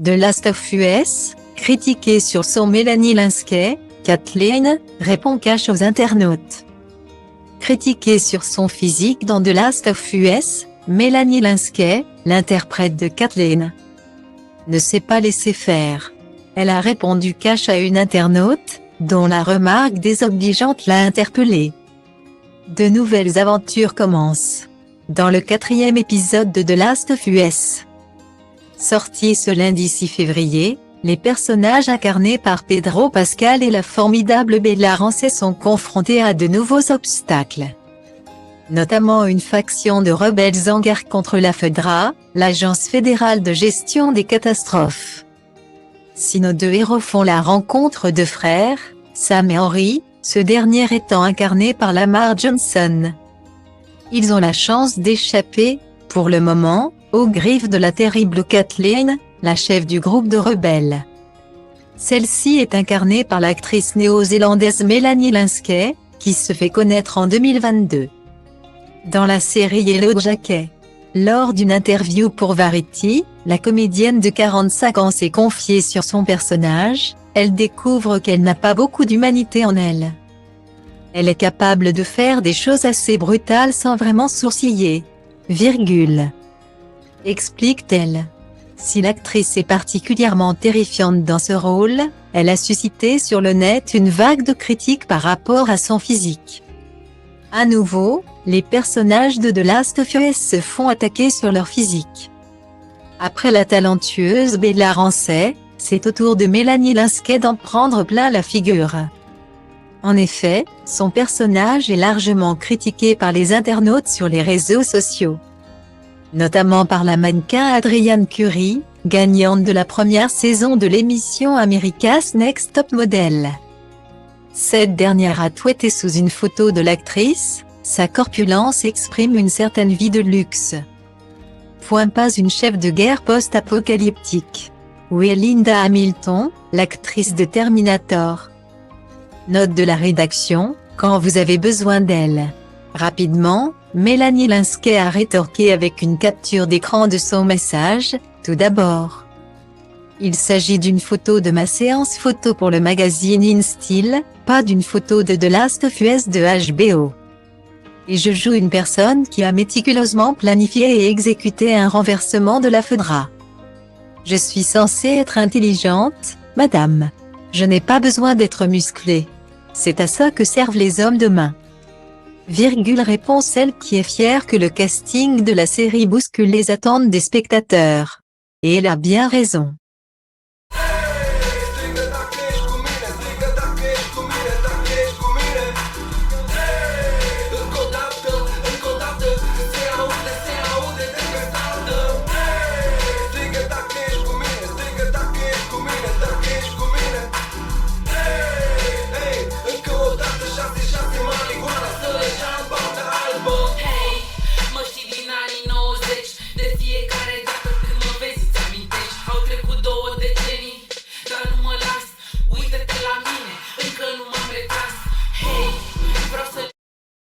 The Last of Us, critiquée sur son Melanie Lynskey, Kathleen répond cash aux internautes. Critiquée sur son physique dans The Last of Us, Melanie Lynskey, l'interprète de Kathleen, ne s'est pas laissé faire. Elle a répondu cash à une internaute, dont la remarque désobligeante l'a interpellée. De nouvelles aventures commencent. Dans le 4e épisode de The Last of Us. Sorti ce lundi 6 février, les personnages incarnés par Pedro Pascal et la formidable Bella Ramsey sont confrontés à de nouveaux obstacles. Notamment une faction de rebelles en guerre contre la FEDRA, l'Agence fédérale de gestion des catastrophes. Si nos deux héros font la rencontre de frères, Sam et Henry, ce dernier étant incarné par Lamar Johnson. Ils ont la chance d'échapper, pour le moment, aux griffes de la terrible Kathleen, la chef du groupe de rebelles. Celle-ci est incarnée par l'actrice néo-zélandaise Melanie Lynskey, qui se fait connaître en 2022. Dans la série Yellow Jacket. Lors d'une interview pour Variety, la comédienne de 45 ans s'est confiée sur son personnage, elle découvre qu'elle n'a pas beaucoup d'humanité en elle. Elle est capable de faire des choses assez brutales sans vraiment sourciller. Explique-t-elle. Si l'actrice est particulièrement terrifiante dans ce rôle, elle a suscité sur le net une vague de critiques par rapport à son physique. À nouveau, les personnages de The Last of Us se font attaquer sur leur physique. Après la talentueuse Bella Ramsey, c'est au tour de Melanie Lynskey d'en prendre plein la figure. En effet, son personnage est largement critiqué par les internautes sur les réseaux sociaux. Notamment par la mannequin Adrienne Curry, gagnante de la première saison de l'émission America's Next Top Model. Cette dernière a tweeté sous une photo de l'actrice, sa corpulence exprime une certaine vie de luxe. Pas une chef de guerre post-apocalyptique. Où est Linda Hamilton, l'actrice de Terminator? Note de la rédaction, quand vous avez besoin d'elle. Rapidement, Melanie Lynskey a rétorqué avec une capture d'écran de son message. Tout d'abord, il s'agit d'une photo de ma séance photo pour le magazine InStyle, pas d'une photo de The Last of Us de HBO. Et je joue une personne qui a méticuleusement planifié et exécuté un renversement de la FEDRA. Je suis censée être intelligente, madame. Je n'ai pas besoin d'être musclée. C'est à ça que servent les hommes de main. Répond celle qui est fière que le casting de la série bouscule les attentes des spectateurs. Et elle a bien raison.